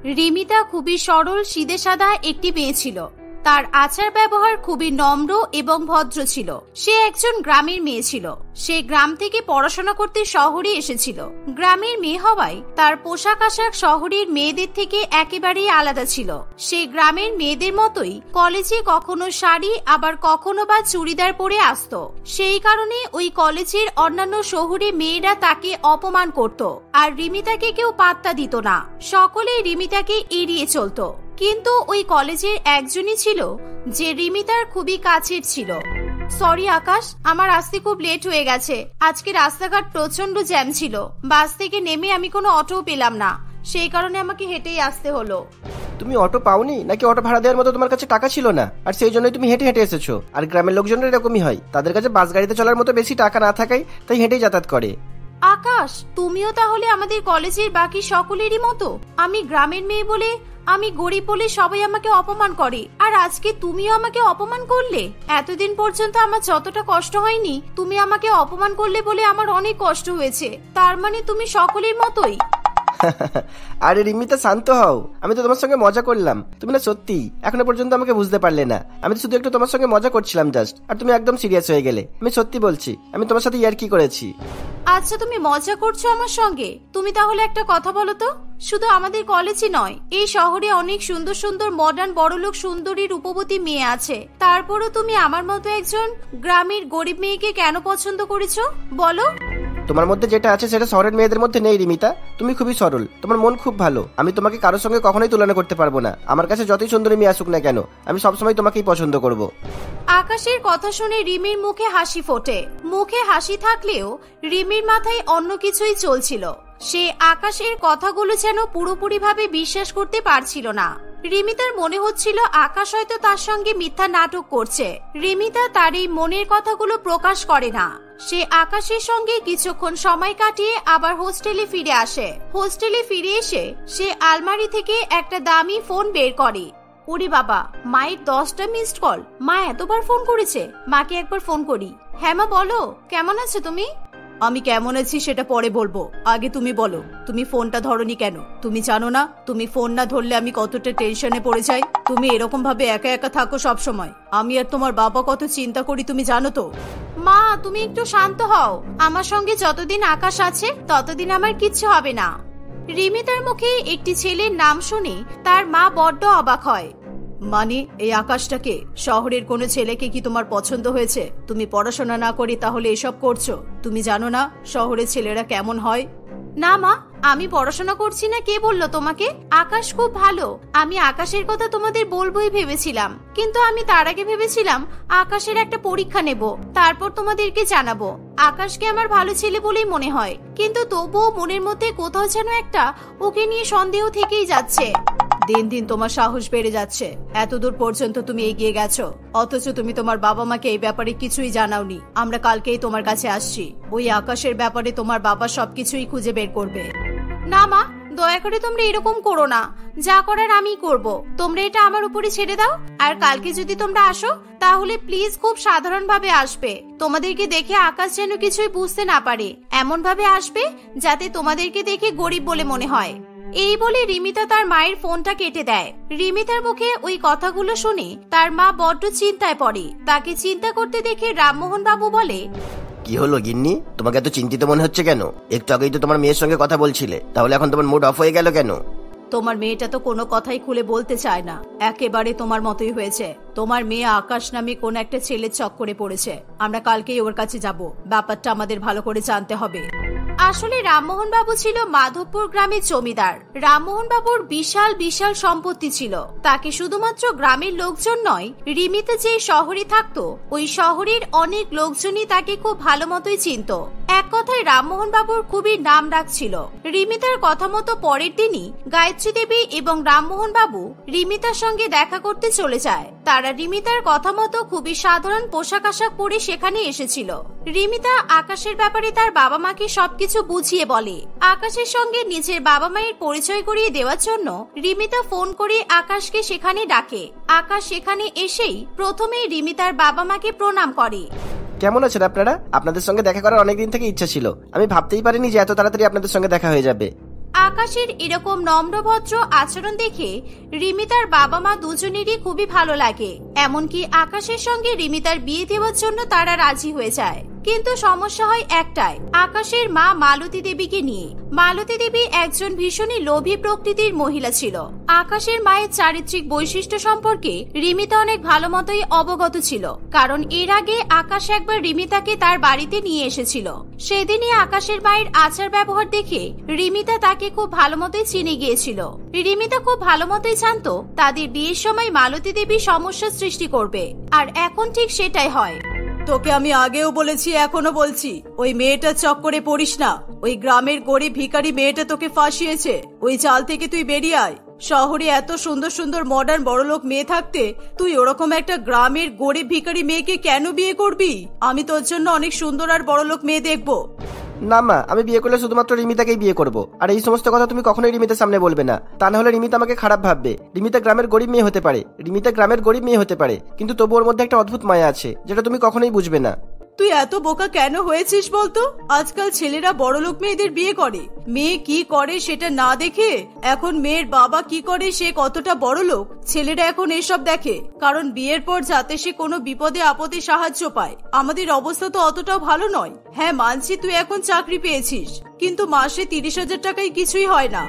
রিমিতা খুবই সরল সিধেসাদা একটি মেয়ে ছিল। তার আচার ব্যবহার খুবই নম্র এবং ভদ্র ছিল। সে একজন গ্রামের মেয়ে ছিল। সে গ্রাম থেকে পড়াশোনা করতে শহরে এসেছিল। গ্রামের মেয়ে হওয়ায় তার পোশাক আশাক শহরের মেয়েদের থেকে একেবারেই আলাদা ছিল। সে গ্রামের মেয়েদের মতোই কলেজে কখনো শাড়ি আবার কখনো বা চুড়িদার পরে আসতো। সেই কারণে ওই কলেজের অন্যান্য শহুরে মেয়েরা তাকে অপমান করত, আর রিমিতাকে কেউ পাত্তা দিত না। সকলেই রিমিতাকে এড়িয়ে চলত। কিন্তু ওই কলেজের একজনই ছিল যে রিমিতার খুবই কাছের ছিল। সরি আকাশ, আমার আসতে খুব লেট হয়ে গেছে। আজকে রাস্তাঘাট প্রচন্ড জ্যাম ছিল। বাস থেকে নেমে আমি কোনো অটো পেলাম না, সেই কারণে আমাকে হেঁটেই আসতে হলো। তুমি অটো পাওনি নাকি অটো ভাড়া দেওয়ার মতো তোমার কাছে টাকা ছিল না, আর সেই জন্যই তুমি হেঁটে হেঁটে এসেছো? আর গ্রামের লোকজনের এরকমই হয়, তাদের কাছে বাস গাড়িতে চলার মতো বেশি টাকা না থাকায় তাই হেঁটেই যাতায়াত করে। আকাশ, তুমিও তাহলে আমাদের কলেজের বাকি সকলেরই মতো? আমি গ্রামের মেয়ে বলে, আমি গরিব বলে সবাই আমাকে অপমান করে, আর আজকে তুমিও আমাকে অপমান করলে। এতদিন পর্যন্ত আমার যতটা কষ্ট হয়নি, তুমি আমাকে অপমান করলে বলে আমার অনেক কষ্ট হয়েছে। তার মানে তুমি সকলের মতোই? আরে রিমিতা, শান্ত হও। আমি তো তোমার সঙ্গে মজা করলাম। তুমি না সত্যি এখনো পর্যন্ত আমাকে বুঝতে পারলে না। আমি তো শুধু একটু তোমার সঙ্গে মজা করছিলাম জাস্ট, আর তুমি একদম সিরিয়াস হয়ে গেলে। আমি সত্যি বলছি, আমি তোমার সাথে ইয়ার্কি করেছি। আচ্ছা, তুমি মজা করছো আমার সঙ্গে? তুমি তাহলে একটা কথা বলো তো, শুধু আমাদের কলেজে নয়, এই শহরে অনেক সুন্দর সুন্দর মডার্ন বড়লোক সুন্দরী রূপবতী মেয়ে আছে, তারপরও তুমি আমার মতো একজন গ্রামের গরিব মেয়েকে কেন পছন্দ করেছো বলো? তোমার মধ্যে যেটা আছে সেটা শহরের মেয়েদের মধ্যে নেই রিমিতা। তুমি খুবই সরল, তোমার মন খুব ভালো। আমি তোমাকে কারোর সঙ্গে কখনোই তুলনা করতে পারবো না। আমার কাছে যতই সুন্দরী মেয়ে আসুক না কেন, আমি সবসময় তোমাকেই পছন্দ করব। আকাশের কথা শুনে রিমির মুখে হাসি ফোটে। মুখে হাসি থাকলেও রিমির মাথায় অন্য কিছুই চলছিল। সে আকাশের কথাগুলো যেন পুরোপুরিভাবে বিশ্বাস করতে পারছিল না। রিমিতার মনে হচ্ছিল আকাশ হয়তো তার সঙ্গে মিথ্যা নাটক করছে। রিমিতা তার এই মনের কথাগুলো প্রকাশ করে না। সে আকাশের সঙ্গে কিছুক্ষণ সময় কাটিয়ে আবার হোস্টেলে ফিরে আসে। হোস্টেলে ফিরে এসে সে আলমারি থেকে একটা দামি ফোন বের করে। ওরে বাবা, মায়ের 10টা মিসড কল। মা এতবার ফোন করেছে, মাকে একবার ফোন করি। হ্যাঁ মা, বলো, কেমন আছো তুমি? আমি কেমন আছি সেটা পরে বলবো, আগে তুমি বলো, তুমি ফোনটা ধরনি কেন? তুমি জানো না তুমি ফোন না ধরলে আমি কতটা টেনশনে পড়ে যাই? তুমি এরকম ভাবে একা একা থাকো সব সময়। আমি আর তোমার বাবা কত চিন্তা করি তুমি জানো তো? মা, তুমি একটু শান্ত হও। আমার সঙ্গে যতদিন আকাশ আছে ততদিন আমার কিচ্ছু হবে না। রিমিতার মুখে একটি ছেলের নাম শুনে তার মা বড্ড অবাক হয়। মানে এই আকাশটাকে? শহরের কোনো ছেলেকে কি তোমার পছন্দ হয়েছে? তুমি পড়াশোনা না করে তাহলে এসব করছো? তুমি জানো না শহরের ছেলেরা কেমন হয়? না মা, আমি পড়াশোনা করছি না কে বললো তোমাকে? আকাশ খুব ভালো। আমি আকাশের কথা তোমাদের বলবোই ভেবেছিলাম, কিন্তু আমি তার আগে ভেবেছিলাম আকাশের একটা পরীক্ষা নেব, তারপর তোমাদেরকে জানাবো। আকাশকে আমার ভালো ছেলে বলেই মনে হয়, কিন্তু তবুও মনের মধ্যে কোথাও যেন একটা ওকে নিয়ে সন্দেহ থেকেই যাচ্ছে। দিন দিন তোমার সাহস বেড়ে যাচ্ছে। এতদূর পর্যন্ত তুমি এগিয়ে গেছো, অথচ তুমি তোমার বাবা মাকে এই ব্যাপারে কিছুই জানাওনি। আমরা কালকেই তোমার কাছে আসছি। ওই আকাশের ব্যাপারে তোমার বাবা সবকিছুই খুঁজে বের করবে। না মা, দয়া করে তোমরা এরকম করো না। যা করার আমি করব, তোমরা এটা আমার উপরে ছেড়ে দাও। আর কালকে যদি তোমরা আসো তাহলে প্লিজ খুব সাধারণ ভাবে আসবে। তোমাদেরকে দেখে আকাশ যেন কিছুই বুঝতে না পারে, এমন ভাবে আসবে যাতে তোমাদেরকে দেখে গরিব বলে মনে হয়। এই বলে রিমিতা তার মায়ের ফোনটা কেটে দেয়। রিমিতার মুখে ওই কথাগুলো শুনে তার মা বড্ড চিন্তায় পড়ে। তাকে চিন্তা করতে দেখে রামমোহন বাবু বলে, কি হলো গিন্নি, তোমাকে এত চিন্তিত মনে হচ্ছে কেন? একটু আগেই তো তোমার মেয়ের সঙ্গে কথা বলছিলে, তাহলে এখন তোমার মুড অফ হয়ে গেল কেন? তোমার মেয়েটা তো কোনো কথাই খুলে বলতে চায় না, একেবারে তোমার মতোই হয়েছে। তোমার মেয়ে আকাশ নামে কোন একটা ছেলের চক্করে পড়েছে। আমরা কালকেই ওর কাছে যাব, ব্যাপারটা আমাদের ভালো করে জানতে হবে। আসলে রামমোহন বাবু ছিল মাধবপুর গ্রামের জমিদার। রামমোহন বাবুর বিশাল বিশাল সম্পত্তি ছিল। তাকে শুধুমাত্র গ্রামের লোকজন নয়, রিমিতে যে শহরে থাকতো ওই শহরের অনেক লোকজনই তাকে খুব ভালো মতোই চিনত। এক কথায় রামমোহন বাবুর খুবই নাম ডাকছিল। রিমিতার কথা মতো পরের দিনই গায়ত্রী দেবী এবং রামমোহন বাবু রিমিতার সঙ্গে দেখা করতে চলে যায়। তারা রিমিতার কথা মতো খুবই সাধারণ পোশাক আশাক পরে সেখানে এসেছিল। রিমিতা আকাশের ব্যাপারে তার বাবা মাকে সবকিছু বুঝিয়ে বলে। আকাশের সঙ্গে নিজের বাবা মায়ের পরিচয় করিয়ে দেওয়ার জন্য রিমিতা ফোন করে আকাশকে সেখানে ডাকে। আকাশ সেখানে এসেই প্রথমে রিমিতার বাবা মাকে প্রণাম করে। কেমন আছেন আপনারা? আপনাদের সঙ্গে দেখা করার অনেকদিন থেকে ইচ্ছা ছিল। আমি ভাবতেই পারিনি যে এত তাড়াতাড়ি আপনাদের সঙ্গে দেখা হয়ে যাবে। আকাশের এরকম নম্রভদ্র আচরণ দেখে রিমিতার বাবা মা দুজনেরই খুবই ভালো লাগে। এমনকি আকাশের সঙ্গে রিমিতার বিয়ে দেওয়ার জন্য তারা রাজি হয়ে যায়। কিন্তু সমস্যা হয় একটাই, আকাশের মা মালতী দেবীকে নিয়ে। মালতী দেবী একজন ভীষণই লোভী প্রকৃতির মহিলা ছিল। আকাশের মায়ের চারিত্রিক বৈশিষ্ট্য সম্পর্কে রিমিতা অনেক ভালো মতোই অবগত ছিল, কারণ এর আগে আকাশ একবার রিমিতাকে তার বাড়িতে নিয়ে এসেছিল। সেদিনই আকাশের মায়ের আচার ব্যবহার দেখে রিমিতা তাকে খুব ভালো মতোই চিনে গিয়েছিল। রিমিতা খুব ভালো মতোই জানতো তাদের বিয়ের সময় মালতী দেবী সমস্যা সৃষ্টি করবে, আর এখন ঠিক সেটাই হয়। তোকে আমি আগেও বলেছি, এখনো বলছি, ওই মেয়েটার চক্করে পড়িস না। ওই গ্রামের গরিব ভিখারি মেয়েটা তোকে ফাঁসিয়েছে। ওই চাল থেকে তুই বেরিয়ে আয়। শহরে এত সুন্দর সুন্দর মডার্ন বড়লোক মেয়ে থাকতে তুই ওরকম একটা গ্রামের গরিব ভিখারি মেয়েকে কেন বিয়ে করবি? আমি তোর জন্য অনেক সুন্দর আর বড়লোক মেয়ে দেখবো। না মা, আমি বিয়ে করলে শুধুমাত্র রিমিতাকেই বিয়ে করব। আর এই সমস্ত কথা তুমি কখনোই রিমিতার সামনে বলবে না, তা না হলে রিমিতা আমাকে খারাপ ভাববে। রিমিতা গ্রামের গরিব মেয়ে হতে পারে, কিন্তু তবু ওর মধ্যে একটা অদ্ভুত মায়া আছে, যেটা তুমি কখনোই বুঝবে না। তুই এত বোকা কেন হয়েছিস বলতো? আজকাল ছেলেরা বড়লোক মেয়েদের বিয়ে করে, মেয়ে কি করে সেটা না দেখে এখন মেয়ের বাবা কি করে সে কতটা বড়লোক ছেলেরা এখন এসব দেখে, কারণ বিয়ের পর যাতে সে কোনো বিপদে আপদে সাহায্য পায়। আমাদের অবস্থা তো অতটাও ভালো নয়। হ্যাঁ মানছি তুই এখন চাকরি পেয়েছিস, কিন্তু মাসে 30,000 টাকায় কিছুই হয় না।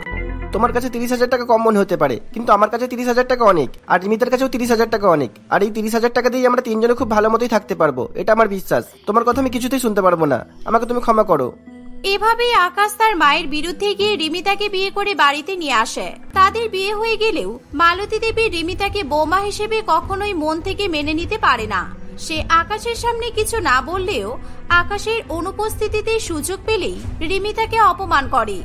তোমার কাছে 30,000 টাকা কম মনে হতে পারে, কিন্তু আমার কাছে 30,000 টাকা অনেক, আর রিমিতার কাছেও 30,000 টাকা অনেক। আর এই 30,000 টাকা দিয়ে আমরা তিনজনে খুব ভালো মতোই থাকতে পারবো, এটা আমার বিশ্বাস। তোমার কথা আমি কিছুতেই শুনতে পারবো না, আমাকে তুমি ক্ষমা করো। এভাবেই আকাশ তার মায়ের বিরুদ্ধে গিয়ে রিমিতাকে বিয়ে করে বাড়িতে নিয়ে আসে। তাদের বিয়ে হয়ে গেলেও মালতী দেবী রিমিতাকে বৌমা হিসেবে কখনোই মন থেকে মেনে নিতে পারে না। সে আকাশের সামনে কিছু না বললেও আকাশের অনুপস্থিতিতে সুযোগ পেলেই রিমিতাকে অপমান করে।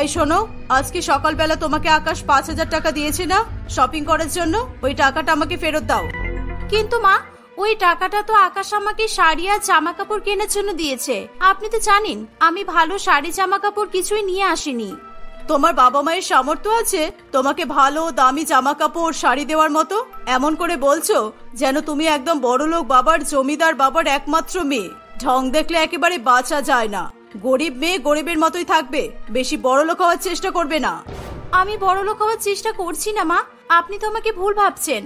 এই শোনো, আজকে সকালবেলা তোমাকে আকাশ 5,000 টাকা দিয়েছে না শপিং করার জন্য? ওই টাকাটা আমাকে ফেরত দাও। কিন্তু মা, ওই টাকাটা তো আকাশ আমাকে শাড়ি আর জামা কাপড় কেনার জন্য দিয়েছে। আপনি তো জানেন আমি ভালো শাড়ি জামা কাপড় কিছুই নিয়ে আসিনি। তোমার বাবা মায়ের সামর্থ্য আছে তোমাকে ভালো দামি জামা কাপড় শাড়ি দেওয়ার মতো? এমন করে বলছো যেন তুমি একদম বড়লোক বাবার, জমিদার বাবার একমাত্র মেয়ে। ঢং দেখলে একেবারে বাঁচা যায় না। গরিব মেয়ে গরিবের মতোই থাকবে, বেশি বড়লোক হওয়ার চেষ্টা করবে না। আমি বড়লোক হওয়ার চেষ্টা করছি না মা, আপনি তো আমাকে ভুল ভাবছেন।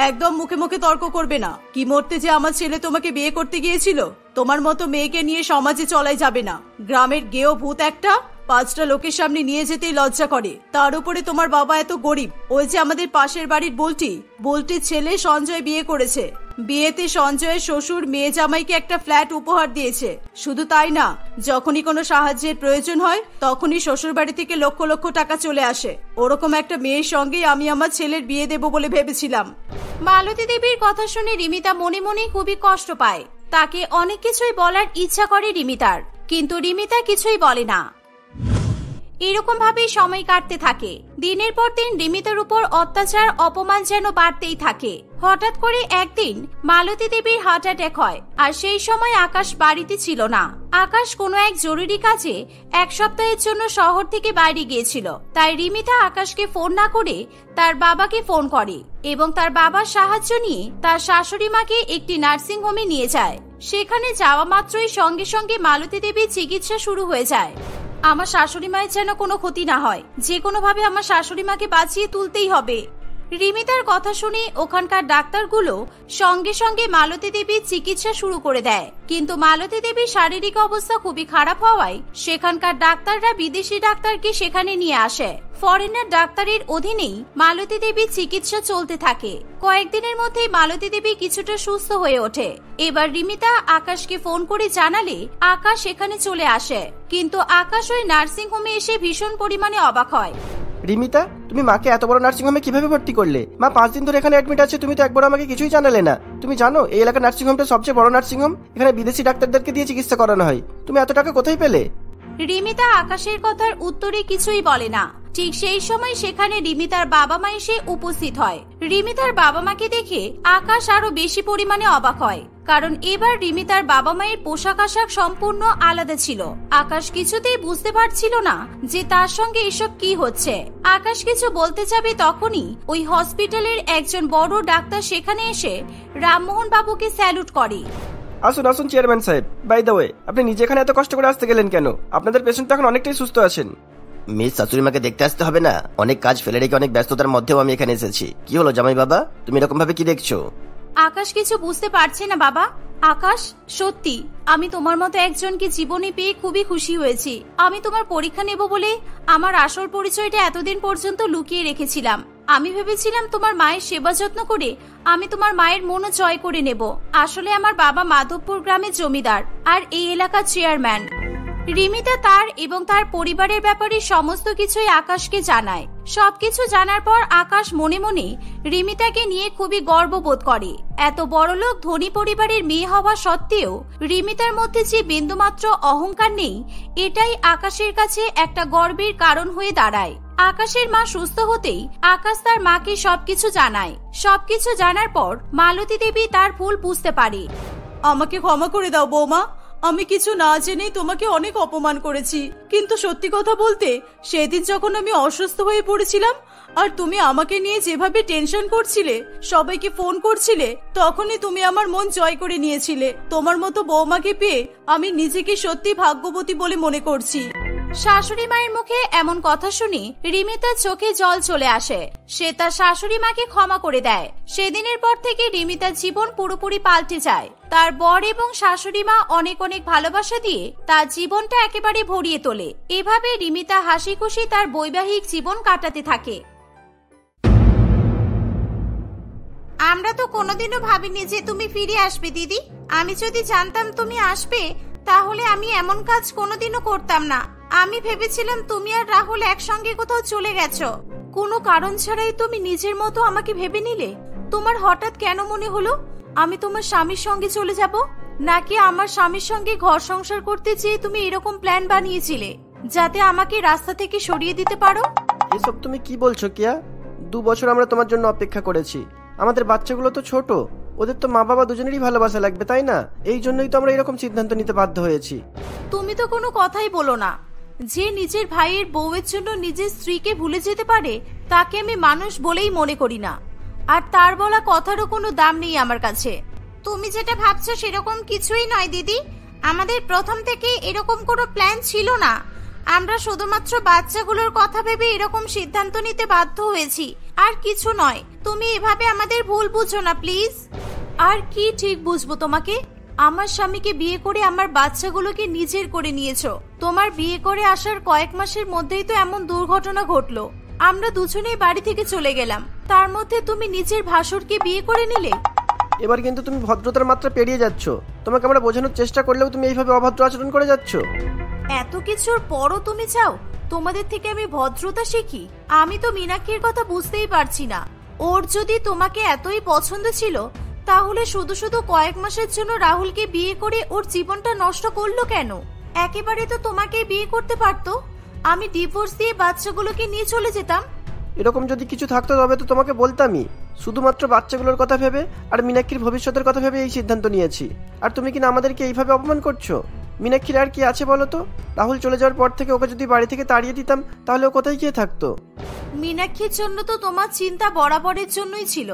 একদম মুখে মুখে তর্ক করবে না। কি মরতে যে আমার ছেলে তোমাকে বিয়ে করতে গিয়েছিল? তোমার মতো মেয়েকে নিয়ে সমাজে চলাই যাবে না। গ্রামের গেও ভূত একটা, 5টা লোকের সামনে নিয়ে যেতেই লজ্জা করে। তার উপরে তোমার বাবা এত গরিব। ওই যে আমাদের পাশের বাড়ির বল্টির ছেলে সঞ্জয় বিয়ে করেছে। বিয়েতে সঞ্জয়ের শ্বশুর মেয়ে জামাইকে একটা ফ্ল্যাট উপহার দিয়েছে। শুধু তাই না, যখনই কোনো সাহায্যের প্রয়োজন হয় তখনই শ্বশুর বাড়ি থেকে লক্ষ লক্ষ টাকা চলে আসে। ওরকম একটা মেয়ের সঙ্গেই আমি আমার ছেলের বিয়ে দেব বলে ভেবেছিলাম। মালতী দেবীর কথা শুনে রিমিতা মনে মনে খুবই কষ্ট পায়। তাকে অনেক কিছুই বলার ইচ্ছা করে রিমিতার, কিন্তু রিমিতা কিছুই বলে না। এরকম ভাবেই সময় কাটতে থাকে। দিনের পর দিন রিমিতার উপর অত্যাচার অপমান যেন বাড়তেই থাকে। হঠাৎ করে একদিন মালতী দেবীর হার্ট অ্যাটাক হয়, আর সেই সময় আকাশ বাড়িতে ছিল না। আকাশ কোনো এক জরুরি কাজে 1 সপ্তাহের জন্য শহর থেকে বাইরে গিয়েছিল। তাই রিমিতা আকাশকে ফোন না করে তার বাবাকে ফোন করে এবং তার বাবার সাহায্য নিয়ে তার শাশুড়ি মাকে একটি নার্সিং হোমে নিয়ে যায়। সেখানে যাওয়া মাত্রই সঙ্গে সঙ্গে মালতী দেবীর চিকিৎসা শুরু হয়ে যায়। আমার শাশুড়ি মায়ের যেন কোনো ক্ষতি না হয়, যে কোনো ভাবে আমার শাশুড়ি মাকে বাঁচিয়ে তুলতেই হবে। রিমিতার কথা শুনে ওখানকার ডাক্তারগুলো সঙ্গে সঙ্গে মালতী দেবীর চিকিৎসা শুরু করে দেয়। কিন্তু মালতী দেবীর শারীরিক অবস্থা খুবই খারাপ হওয়ায় সেখানকার ডাক্তাররা বিদেশি ডাক্তারকে সেখানে নিয়ে আসে। ফরেনার ডাক্তারের অধীনেই মালতী দেবীর চিকিৎসা চলতে থাকে। কয়েকদিনের মধ্যেই মালতী দেবী কিছুটা সুস্থ হয়ে ওঠে। এবার রিমিতা আকাশকে ফোন করে জানালে আকাশ সেখানে চলে আসে, কিন্তু আকাশ ওই নার্সিং হোমে এসে ভীষণ পরিমাণে অবাক হয়। রিমিতা, তুমি মাকে এত বড় নার্সিং হোমে কিভাবে ভর্তি করলে? মা 5 দিন ধরে এখানে অ্যাডমিট আছে, তুমি তো একবার আমাকে কিছুই জানালে না। তুমি জানো এই এলাকার নার্সিং হোমটা সবচেয়ে বড় নার্সিং হোম, এখানে বিদেশি ডাক্তারদেরকে দিয়ে চিকিৎসা করানো হয়। তুমি এত টাকা কোথায় পেলে? রিমিতা আকাশের কথার উত্তরে কিছুই বলে না। ঠিক সেই সময় সেখানে রিমিতার বাবা মা এসে উপস্থিত হয়। রিমিতার বাবা মাকে দেখে আকাশ আরো বেশি পরিমাণে অবাক হয়, কারণ এবার রিমিতার বাবা মায়ের পোশাক আশাক সম্পূর্ণ আলাদা ছিল। আকাশ কিছুতেই বুঝতে পারছিল না যে তার সঙ্গে এসব কি হচ্ছে। আকাশ কিছু বলতে যাবে তখনই ওই হসপিটালের একজন বড় ডাক্তার সেখানে এসে রামমোহন বাবুকে স্যালুট করে। আসুন আসুন চেয়ারম্যান সাহেব। বাই দ্য ওয়ে, আপনি নিজে এখানে এত কষ্ট করে আসতে গেলেন কেন? আপনাদের পেশেন্ট তো এখন অনেকটাই সুস্থ আছেন। মিস শাশুড়ি মাকে দেখতে আসতে হবে না? অনেক কাজ ফেলে রেখে অনেক ব্যস্ততার মধ্যেও আমি এখানে এসেছি। কি হলো জামাই বাবা, তুমি এরকম ভাবে কি দেখছো? আকাশ কিছু বুঝতে পারছে না বাবা। আকাশ, সত্যি আমি তোমার মতো একজনকে জীবনে পেয়ে খুবই খুশি হয়েছি। আমি তোমার পরীক্ষা নেব বলে আমার আসল পরিচয়টা এতদিন পর্যন্ত লুকিয়ে রেখেছিলাম। আমি ভেবেছিলাম তোমার মায়ের সেবা যত্ন করে আমি তোমার মায়ের মনও জয় করে নেব। আসলে আমার বাবা মাধবপুর গ্রামের জমিদার আর এই এলাকার চেয়ারম্যান। রিমিতা তার এবং তার পরিবারের ব্যাপারে সমস্ত কিছুই আকাশকে জানায়। সবকিছু জানার পর আকাশ মনে মনে রিমিতাকে নিয়ে খুবই গর্ববোধ করে। এত বড়লোক ধনী পরিবারের মেয়ে হওয়া সত্ত্বেও রিমিতার মধ্যে যে বিন্দুমাত্র অহংকার নেই, এটাই আকাশের কাছে একটা গর্বের কারণ হয়ে দাঁড়ায়। আকাশের মা সুস্থ হতেই আকাশ তার মাকে সবকিছু জানায়। সবকিছু জানার পর মালতী দেবী তার ভুল বুঝতে পারে। আমাকে ক্ষমা করে দাও বৌমা, আমি কিছু না জেনেই তোমাকে অনেক অপমান করেছি। কিন্তু সত্যি কথা বলতে, সেদিন যখন আমি অসুস্থ হয়ে পড়েছিলাম আর তুমি আমাকে নিয়ে যেভাবে টেনশন করছিলে, সবাইকে ফোন করছিলে, তখনই তুমি আমার মন জয় করে নিয়েছিলে। তোমার মতো বৌমাকে পেয়ে আমি নিজেকে সত্যি ভাগ্যবতী বলে মনে করছি। শাশুড়ি মায়ের মুখে এমন কথা শুনে রিমিতার চোখে জল চলে আসে। সে তার শাশুড়ি মাকে ক্ষমা করে দেয়। সেদিনের পর থেকে রিমিতার জীবন পুরোপুরি পাল্টে যায়। তার বর এবং শাশুড়ি মা অনেক অনেক ভালোবাসা দিয়ে তার জীবনটা একেবারে ভরিয়ে তোলে। এভাবে রিমিতা হাসি খুশি তার বৈবাহিক জীবন কাটাতে থাকে। আমরা তো কোনোদিনও ভাবিনি যে তুমি ফিরে আসবে দিদি। আমি যদি জানতাম তুমি আসবে তাহলে আমি এমন কাজ কোনোদিনও করতাম না। আমি ভেবেছিলাম তুমি আর রাহুল একসঙ্গে কোথাও চলে গেছো। কোনো কারণ ছাড়াই তুমি নিজের মতো আমাকে ভেবে নিলে। তোমার হঠাৎ কেন মনে হলো আমি তোমার স্বামীর সঙ্গে চলে যাব? নাকি আমার স্বামীর সঙ্গে ঘর সংসার করতে চেয়ে তুমি এরকম প্ল্যান বানিয়েছিলে যাতে আমাকে রাস্তা থেকে সরিয়ে দিতে পারো? এসব তুমি কি বলছো কিয়া? 2 বছর আমরা তোমার জন্য অপেক্ষা করেছি। আমাদের বাচ্চাগুলো তো ছোট, ওদের তো মা বাবা দুজনেরই ভালোবাসা লাগবে, তাই না? এই জন্যই তো আমরা এরকম সিদ্ধান্ত নিতে বাধ্য হয়েছি। তুমি তো কোনো কথাই বলো না। যে নিজের ভাইয়ের বউয়ের জন্য নিজের স্ত্রীকে ভুলে যেতে পারে তাকে আমি মানুষ বলেই মনে করি না। আর তার বলা কথারও কোনো দাম নেই আমার কাছে। তুমি যেটা ভাবছো সেরকম কিছুই নয় দিদি। আমাদের প্রথম থেকে এরকম কোনো প্ল্যান ছিল না। আমরা শুধুমাত্র বাচ্চাগুলোর কথা ভেবে এরকম সিদ্ধান্ত নিতে বাধ্য হয়েছি, আর কিছু নয়। তুমি এভাবে আমাদের ভুল বুঝো না প্লিজ। আর কি ঠিক বুঝবো তোমাকে? আমার স্বামীকে বিয়ে করে আমার বাচ্চাগুলোকে নিজের করে নিয়েছো। তোমার বিয়ে করে আসার কয়েক মাসের মধ্যেই তো এমন দুর্ঘটনা ঘটলো। আমরা দুজনেই বাড়ি থেকে চলে গেলাম, তার মধ্যে তুমি নিজের ভাসুরকে বিয়ে করে নিলে। এবার কিন্তু তুমি ভদ্রতার মাত্রা পেরিয়ে যাচ্ছ। তোমাকে আমরা বোঝানোর চেষ্টা করলেও তুমি এইভাবে অভদ্র আচরণ করে যাচ্ছ। এত কিছুর পরও তুমি চাও তোমাদের থেকে আমি ভদ্রতা শিখি? আমি তো মীনাক্ষীর কথা বুঝতেই পারছি না। ওর যদি তোমাকে এতই পছন্দ ছিল তাহলে শুধু শুধু কয়েক মাসের জন্য রাহুলকে বিয়ে করে ওর জীবনটা নষ্ট করলো কেন? একেবারে তো তোমাকে বিয়ে করতে পারতো। আমি ডিভোর্স দিয়ে বাচ্চাগুলোকে নিয়ে চলে যেতাম। এরকম যদি কিছু থাকতো তবে তো তোমাকে বলতামই। শুধুমাত্র বাচ্চাগুলোর কথা ভেবে আর মীনাক্ষীর ভবিষ্যতের কথা ভেবে এই সিদ্ধান্ত নিয়েছি। আর তুমি কিনা আমাদেরকে এইভাবে অপমান করছো। মীনাক্ষীর আর কি আছে বলো তো? রাহুল চলে যাওয়ার পর থেকে ওকে যদি বাড়ি থেকে তাড়িয়ে দিতাম তাহলে ও কোথায় গিয়ে থাকতো? মীনাক্ষীর জন্য তো তোমার চিন্তা বরাবরের জন্যই ছিল।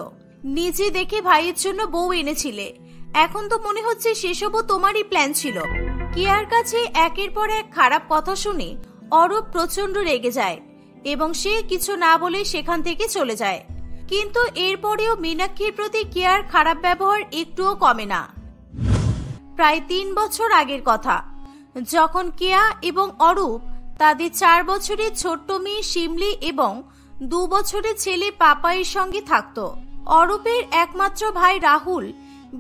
নিজে দেখে ভাইয়ের জন্য বউ এনেছিলে। এখন তো মনে হচ্ছে সেসবও তোমারই প্ল্যান ছিল। কিয়ার কাছে একের পর এক খারাপ কথা শুনে অরূপ প্রচন্ড রেগে যায় এবং সে কিছু না বলে সেখান থেকে চলে যায়। কিন্তু এরপরেও মীনাক্ষীর প্রতি কিয়ার খারাপ ব্যবহার একটুও কমে না। প্রায় 3 বছর আগের কথা, যখন কিয়া এবং অরূপ তাদের 4 বছরের ছোট্ট মেয়ে শিমলি এবং 2 বছরের ছেলে পাপাইয়ের সঙ্গে থাকত। অরূপের একমাত্র ভাই রাহুল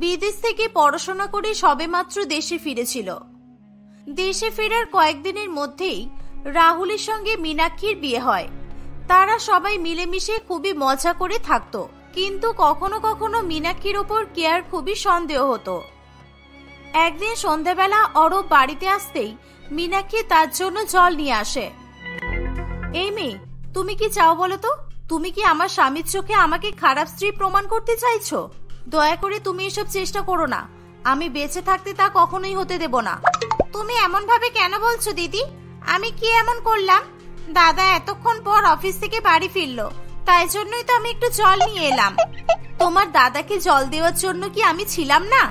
বিদেশ থেকে পড়াশোনা করে সবেমাত্র দেশে ফিরেছিল। দেশে ফেরার কয়েকদিনের মধ্যেই রাহুলের সঙ্গে মীনাক্ষীর বিয়ে হয়। তারা সবাই মিলেমিশে খুবই মজা করে থাকত, কিন্তু কখনো কখনো মীনাক্ষীর ওপর কিয়ার খুবই সন্দেহ হতো। একদিন সন্ধ্যাবেলা অরূপ বাড়িতে আসতেই মীনাক্ষী তার জন্য জল নিয়ে আসে। এই মেয়ে, তুমি কি চাও বলো তো? তুমি কি আমার স্বামীর চোখে আমাকে খারাপ স্ত্রী প্রমাণ করতে চাইছো? দয়া করে তুমি এসব চেষ্টা করো না। আমি বেঁচে থাকতে তা কখনোই হতে দেব না। তুমি এমন ভাবে কেন বলছো দিদি? আমি কি এমন করলাম? দাদা এতক্ষণ পর অফিস থেকে বাড়ি ফিরলো, তাই জন্যই তো আমি একটু জল নিয়ে এলাম। তোমার দাদাকে জল দেওয়ার জন্য কি আমি ছিলাম না?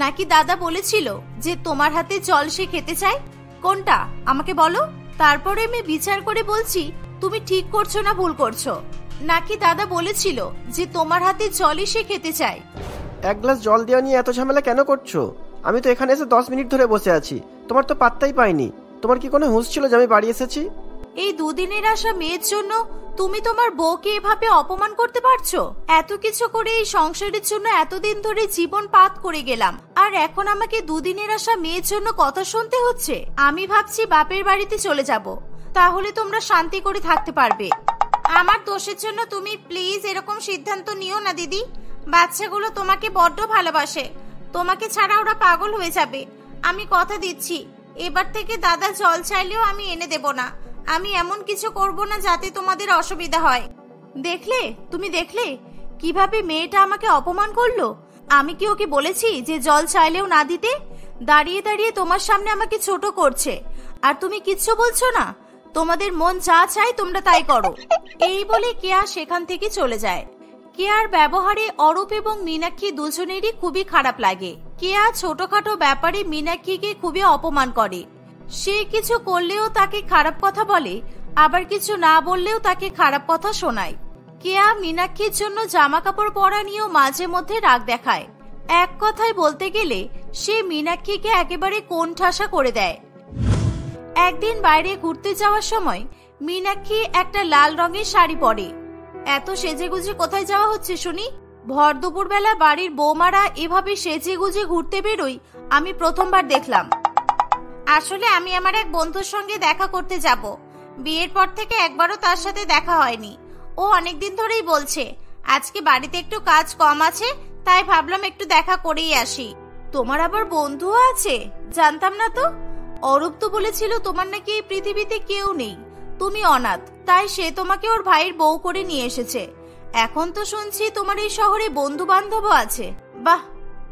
নাকি দাদা বলেছিল যে তোমার হাতে জল সে খেতে চায়? কোনটা আমাকে বলো। তারপরে আমি বিচার করে বলছি তুমি ঠিক করছো না ভুল করছো। নাকি দাদা বলেছিল যে তোমার হাতে জলই সে খেতে চায়? এক গ্লাস জল দেওয়া নিয়ে এত ঝামেলা কেন করছো? আমি তো এখানে এসে 10 মিনিট ধরে বসে আছি, তোমার তো পাত্তাই পাইনি। তোমার কি কোনো হুঁশ ছিল যে আমি বাড়ি এসেছি? এই দুদিনের আসা মেয়ের জন্য তুমি তোমার বউকে এভাবে অপমান করতে পারছো? এত কিছু করে এই সংসারের জন্য এতদিন ধরে জীবন পাত করে গেলাম, আর এখন আমাকে দুদিনের আসা মেয়ের জন্য কথা শুনতে হচ্ছে। আমি ভাবছি বাপের বাড়িতে চলে যাব, তাহলে তোমরা শান্তি করে থাকতে পারবে। আমার দোষের জন্য তুমি প্লিজ এরকম সিদ্ধান্ত নিও না দিদি। বাচ্চাগুলো তোমাকে বড্ড ভালোবাসে, তোমাকে ছাড়া ওরা পাগল হয়ে যাবে। আমি কথা দিচ্ছি এবার থেকে দাদা জল চাইলেও আমি এনে দেব না। আমি এমন কিছু করব না যাতে তোমাদের অসুবিধা হয়। দেখলে, তুমি দেখলে কিভাবে মেয়েটা আমাকে অপমান করলো? আমি কি ওকে বলেছি যে জল চাইলেও না দিতে? দাঁড়িয়ে দাঁড়িয়ে তোমার সামনে আমাকে ছোট করছে, আর তুমি কিচ্ছু বলছো না। তোমাদের মন যা চায় তোমরা তাই করো। এই বলে কেয়া সেখান থেকে চলে যায়। কেয়ার ব্যবহারে অরূপ এবং মীনাক্ষী দুজনেরই খুবই খারাপ লাগে। কেয়া ছোটখাটো ব্যাপারে মীনাক্ষীকে খুবই অপমান করে। সে কিছু করলেও তাকে খারাপ কথা বলে, আবার কিছু না বললেও তাকে খারাপ কথা শোনায়। কেয়া মীনাক্ষীর জন্য জামা কাপড় পরা নিয়েও মাঝে মধ্যে রাগ দেখায়। এক কথায় বলতে গেলে সে মীনাক্ষীকে একেবারে কোণঠাসা করে দেয়। একদিন বাইরে ঘুরতে যাওয়ার সময় মীনাক্ষী একটা লাল রঙের শাড়ি পরে। এত সেজেগুজে কোথায় যাওয়া হচ্ছে শুনি? ভর দুপুর বেলা বাড়ির বৌমারা এভাবে সেজেগুজে ঘুরতে বেরোই আমি প্রথমবার দেখলাম। আসলে আমি আমার এক বন্ধুর সঙ্গে দেখা করতে যাব। বিয়ের পর থেকে একবারও তার সাথে দেখা হয়নি। ও অনেকদিন ধরেই বলছে আজকে বাড়িতে একটু কাজ কম আছে, তাই ভাবলাম একটু দেখা করেই আসি। তোমার আবার বন্ধুও আছে? জানতাম না তো। অরূপ তো বলেছিল তোমার নাকি এই পৃথিবীতে কেউ নেই, তুমি অনাথ, তাই সে তোমাকে ওর ভাইয়ের বউ করে নিয়ে এসেছে। এখন তো শুনছি তোমার এই শহরে বন্ধু বান্ধবও আছে। বাহ!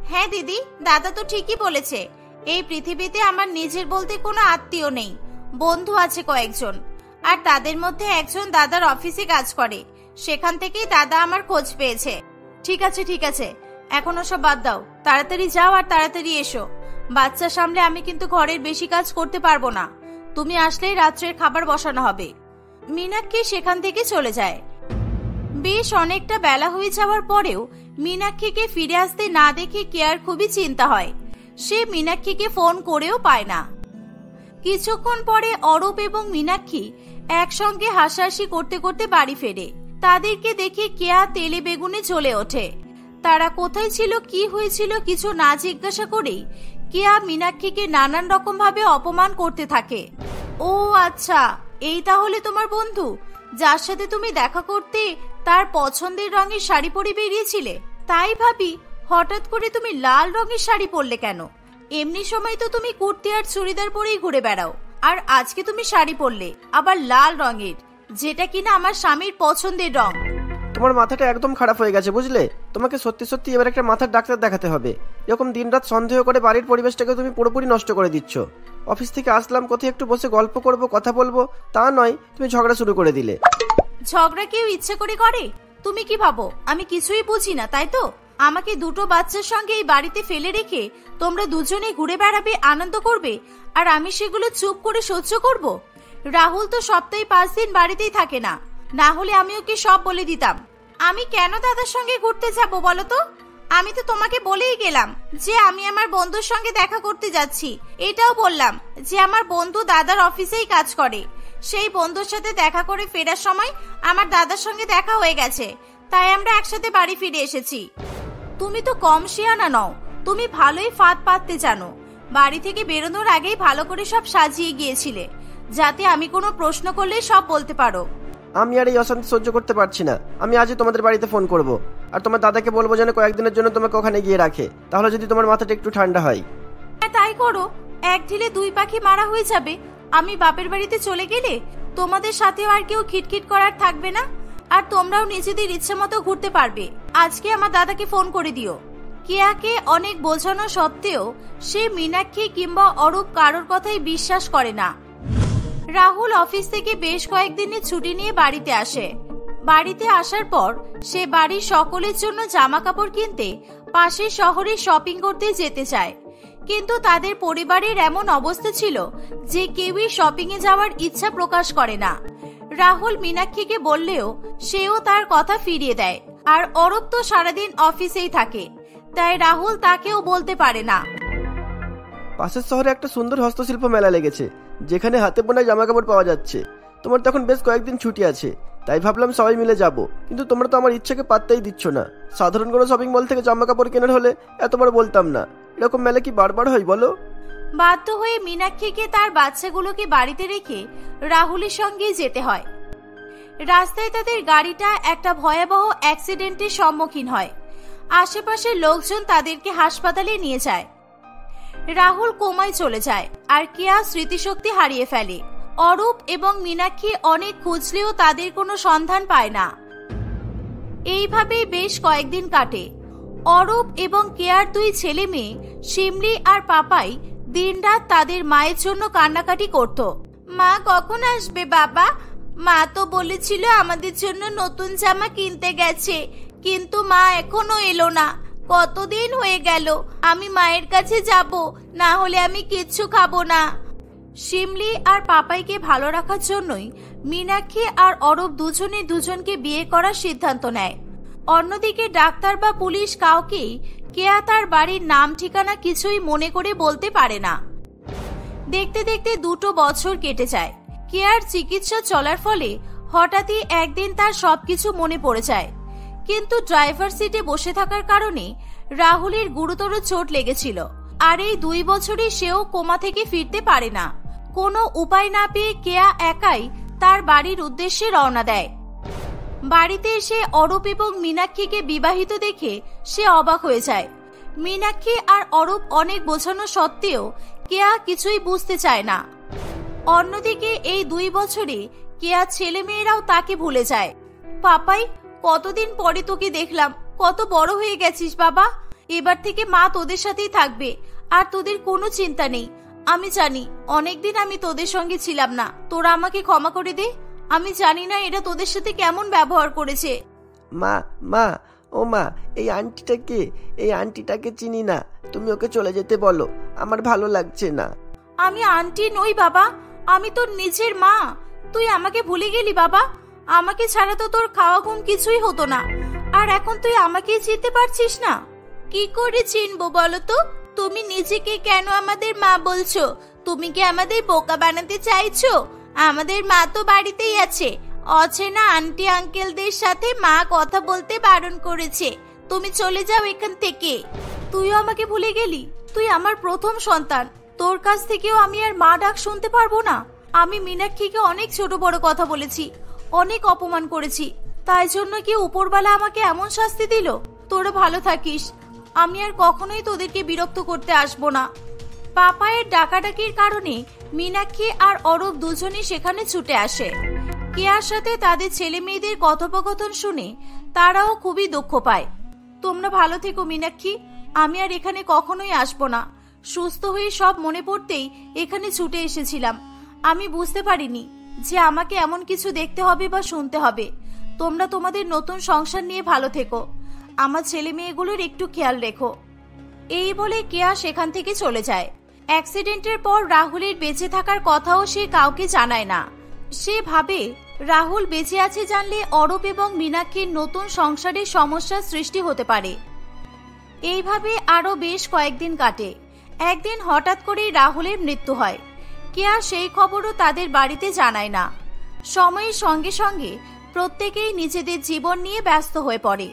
হ্যাঁ দিদি, দাদা তো ঠিকই বলেছে। এই পৃথিবীতে আমার নিজের বলতে কোনো আত্মীয় নেই, বন্ধু আছে কয়েকজন। আর তাদের মধ্যে একজন দাদার অফিসে কাজ করে, সেখান থেকেই দাদা আমার খোঁজ পেয়েছে। ঠিক আছে ঠিক আছে, এখন ওসব বাদ দাও, তাড়াতাড়ি যাও আর তাড়াতাড়ি এসো। বাচ্চা সামলে আমি কিন্তু ঘরের বেশি কাজ করতে পারবো না। তুমি আসলেই রাত্রের খাবার বসানো হবে। মীনাক্ষী সেখান থেকে চলে যায়। বেশ অনেকটা বেলা হয়ে যাওয়ার পরেও মীনাক্ষীকে ফিরে আসতে না দেখে কেয়ার খুবই চিন্তা হয়। সে মীনাক্ষীকে ফোন করেও পায় না। কিছুক্ষণ পরে অরূপ এবং মীনাক্ষী একসঙ্গে হাসাহাসি করতে করতে বাড়ি ফেরে। তাদেরকে দেখে কেয়া তেলে বেগুনে জ্বলে ওঠে। তারা কোথায় ছিল, কি হয়েছিল কিছু না জিজ্ঞাসা করেই কেয়া মীনাক্ষীকে নানান রকম ভাবে অপমান করতে থাকে। ও আচ্ছা, এই তাহলে তোমার বন্ধু, যার সাথে তুমি দেখা করতে তার পছন্দের রঙের শাড়ি পরে বেরিয়েছিলে। তাই ভাবি হঠাৎ করে তুমি লাল রঙের শাড়ি পরলে কেন? এমনি সময় তো তুমি কুর্তি আর চুড়িদার পরেই ঘুরে বেড়াও, আর আজকে তুমি শাড়ি পরলে, আবার লাল রঙের, যেটা কিনা আমার স্বামীর পছন্দের রং। তোমার মাথাটা একদম খারাপ হয়ে গেছে বুঝলে। তোমাকে সত্যি সত্যি এবার একটা মাথার ডাক্তার দেখাতে হবে। এরকম দিনরাত সন্দেহ করে বাড়ির পরিবেশটাকে তুমি পুরোপুরি নষ্ট করে দিচ্ছ। অফিস থেকে আসলাম, কোথায় একটু বসে গল্প করব, কথা বলবো, তা নয় তুমি ঝগড়া শুরু করে দিলে। ঝগড়া কেউ ইচ্ছে করে করে? তুমি কি ভাবো আমি কিছুই বুঝি না, তাই তো? আমাকে দুটো বাচ্চার সঙ্গে এই বাড়িতে ফেলে রেখে তোমরা দুজনে ঘুরে বেড়াবে, আনন্দ করবে, আর আমি সেগুলো চুপ করে সহ্য করব? রাহুল তো সপ্তাহে 5 দিন বাড়িতেই থাকে না, না হলে আমি ওকে সব বলে দিতাম। আমি কেন দাদার সঙ্গে ঘুরতে যাব বলো তো? আমি তো তোমাকে বলেই গেলাম যে আমি আমার বন্ধুর সঙ্গে দেখা করতে যাচ্ছি। এটাও বললাম যে আমার বন্ধু দাদার অফিসেই কাজ করে। সেই বন্ধুর সাথে দেখা করে ফেরার সময় আমার দাদার সঙ্গে দেখা হয়ে গেছে, তাই আমরা একসাথে বাড়ি ফিরে এসেছি। তুমি তো কম শিয়ানা নও, তুমি ভালোই ফাঁদ পাততে জানো। বাড়ি থেকে বেরোনোর আগেই ভালো করে সব সাজিয়ে গিয়েছিলে, যাতে আমি কোনো প্রশ্ন করলেই সব বলতে পারো। আমি আর এই অশান্তি সহ্য করতে পারছি না। আমি আজই তোমাদের বাড়িতে ফোন করব, আর তোমার দাদাকে বলবো যেন কয়েকদিনের জন্য তোমাকে ওখানে গিয়ে রাখে, তাহলে যদি তোমার মাথাটা একটু ঠান্ডা হয়। তাই করো, এক ঢিলে 2 পাখি মারা হয়ে যাবে। আমি বাপের বাড়িতে চলে গেলে তোমাদের সাথেও আর কেউ খিটখিট করার থাকবে না, আর তোমরাও নিজেদের ইচ্ছে মতো ঘুরতে পারবে। আজকে আমার দাদাকে ফোন করে দিও। কেয়াকে অনেক বোঝানো সত্ত্বেও সে মীনাক্ষী কিংবা অরূপ কারোর কথাই বিশ্বাস করে না। রাহুল অফিস থেকে বেশ কয়েকদিনের ছুটি নিয়ে বাড়িতে আসে। বাড়িতে আসার পর সে বাড়ির সকলের জন্য জামা কাপড় কিনতে পাশের শহরে শপিং করতে যেতে চায়। কিন্তু তাদের পরিবারের এমন অবস্থা ছিল যে কেউই শপিং এ যাওয়ার ইচ্ছা প্রকাশ করে না। রাহুল মীনাক্ষীকে বললেও সেও তার কথা ফিরিয়ে দেয়। আর অরূপ তো সারাদিন অফিসেই থাকে, তাই রাহুল তাকেও বলতে পারে না। পাশের শহরে একটা সুন্দর হস্তশিল্প মেলা লেগেছে, যেখানে হাতে বোনা জামা কাপড় পাওয়া যাচ্ছে। তোমার তখন বেশ কয়েকদিন ছুটি আছে, তাই ভাবলাম সবাই মিলে যাব। কিন্তু তোমরা তো আমার ইচ্ছাকে পাত্তাই দিচ্ছ না। সাধারণ কোনো শপিং মল থেকে জামা কাপড় কেনার হলে এতবার বলতাম না। এরকম মেলা কি বারবার হয় বলো? বাধ্য হয়ে মীনাক্ষীকে তার বাচ্চাগুলোকে বাড়িতে রেখে রাহুলের সঙ্গে যেতে হয়। রাস্তায় তাদের গাড়িটা একটা ভয়াবহ অ্যাক্সিডেন্টের সম্মুখীন হয়। আশেপাশের লোকজন তাদেরকে হাসপাতালে নিয়ে যায়। রাহুল কোমায় চলে যায় আর কেয়া স্মৃতিশক্তি হারিয়ে ফেলে। অরূপ এবং মীনাক্ষী অনেক খুঁজলেও তাদের কোনো সন্ধান পায় না। এইভাবে বেশ কয়েকদিন কাটে। অরূপ এবং কেয়ার দুই ছেলে মেয়ে শিমলি আর পাপাই দিনরাত তাদের মায়ের জন্য কান্নাকাটি করত। মা কখন আসবে বাবা? মা তো বলেছিল আমাদের জন্য নতুন জামা কিনতে গেছে, কিন্তু মা এখনো এলো না। কতদিন হয়ে গেল। আমি মায়ের কাছে যাব, না হলে আমি কিচ্ছু খাবো না। শিমলি আর পাপাইকে ভালো রাখার জন্যই মীনাক্ষী আর অরূপ দুজনে দুজনকে বিয়ে করার সিদ্ধান্ত নেয়। অন্যদিকে ডাক্তার বা পুলিশ কাউকেই কেয়া তার বাড়ির নাম ঠিকানা কিছুই মনে করে বলতে পারে না। দেখতে দেখতে 2 বছর কেটে যায়। কেয়ার চিকিৎসা চলার ফলে হঠাৎই একদিন তার সবকিছু মনে পড়ে যায়। কিন্তু ড্রাইভার সিটে বসে থাকার কারণে রাহুলের গুরুতর চোট লেগেছিল। আর এই 2 বছরই সেও কোমা থেকে ফিরতে পারে না। কোনো উপায় না পেয়ে কেয়া একাই তার বাড়ির উদ্দেশ্যে রওনা দেয়। বাড়িতে এসে অরূপ এবং মীনাক্ষীকে বিবাহিত দেখে সে অবাক হয়ে যায়। মীনাক্ষী আর অরূপ অনেক বোঝানো সত্ত্বেও কেয়া কিছুই বুঝতে চায় না। অন্যদিকে এই 2 বছরে কেয়া ছেলে মেয়েরাও তাকে ভুলে যায়। পাপাই, কতদিন পরে তোকে দেখলাম, কত বড় হয়ে গেছিস বাবা। এবার থেকে মা তোদের সাথেই থাকবে, আর তোদের কোনো চিন্তা নেই। আমি জানি অনেকদিন আমি তোদের সঙ্গে ছিলাম না, তোরা আমাকে ক্ষমা করে দে। আমি জানি না এরা তোদের সাথে কেমন ব্যবহার করেছে। মা মা ও মা, এই আন্টিটা কে? এই আন্টিটাকে চিনি না, তুমি ওকে চলে যেতে বলো, আমার ভালো লাগছে না। আমি আন্টি নই বাবা, আমি তোর নিজের মা। তুই আমাকে ভুলে গেলি বাবা। আমাকে ছাড়া তো তোর খাওয়া ঘুম কিছুই হতো না, আর এখন তুই আমাকেই চিনতে পারছিস না? কি করে চিনবো বলো তো? তুমি নিজেকে কেন আমাদের মা বলছো? তুমি কি আমাদের বোকা বানাতে চাইছো? আমাদের মা তো বাড়িতেই আছে। অচেনা আন্টি আঙ্কেলদের সাথে মা কথা বলতে বারণ করেছে। তুমি চলে যাও এখান থেকে। তুইও আমাকে ভুলে গেলি? তুই আমার প্রথম সন্তান, তোর কাছ থেকেও আমি আর মা ডাক শুনতে পারবো না? আমি মীনাক্ষীকে অনেক ছোট বড় কথা বলেছি, অনেক অপমান করেছি, তাই জন্য কি উপরওয়ালা আমাকে এমন শাস্তি দিল? তোরা ভালো থাকিস, আমি আর কখনোই তোদেরকে বিরক্ত করতে আসবো না। পাপায়ের ডাকাডাকির কারণে মীনাক্ষী আর অরূপ দুজনই সেখানে ছুটে আসে। কেয়ার সাথে তাদের ছেলে মেয়েদের কথোপকথন শুনে তারাও খুবই দুঃখ পায়। তোমরা ভালো থেকো মীনাক্ষী, আমি আর এখানে কখনোই আসবো না। সুস্থ হয়ে সব মনে পড়তেই এখানে ছুটে এসেছিলাম। আমি বুঝতে পারিনি যে আমাকে এমন কিছু দেখতে হবে বা শুনতে হবে। তোমরা তোমাদের নতুন সংসার নিয়ে ভালো থেকো। আমার ছেলে মেয়েগুলোর একটু খেয়াল রেখো। এই বলে কেয়া সেখান থেকে চলে যায়। অ্যাক্সিডেন্টের পর রাহুলের বেঁচে থাকার কথাও সে কাউকে জানায় না। সে ভাবে রাহুল বেঁচে আছে জানলে অরূপ এবং মীনাক্ষীর নতুন সংসারের সমস্যার সৃষ্টি হতে পারে। এইভাবে আরো বেশ কয়েকদিন কাটে। একদিন হঠাৎ করেই রাহুলের মৃত্যু হয়। কেয়া সেই খবরও তাদের বাড়িতে জানায় না। সময়ের সঙ্গে সঙ্গে প্রত্যেকেই নিজেদের জীবন নিয়ে ব্যস্ত হয়ে পড়ে।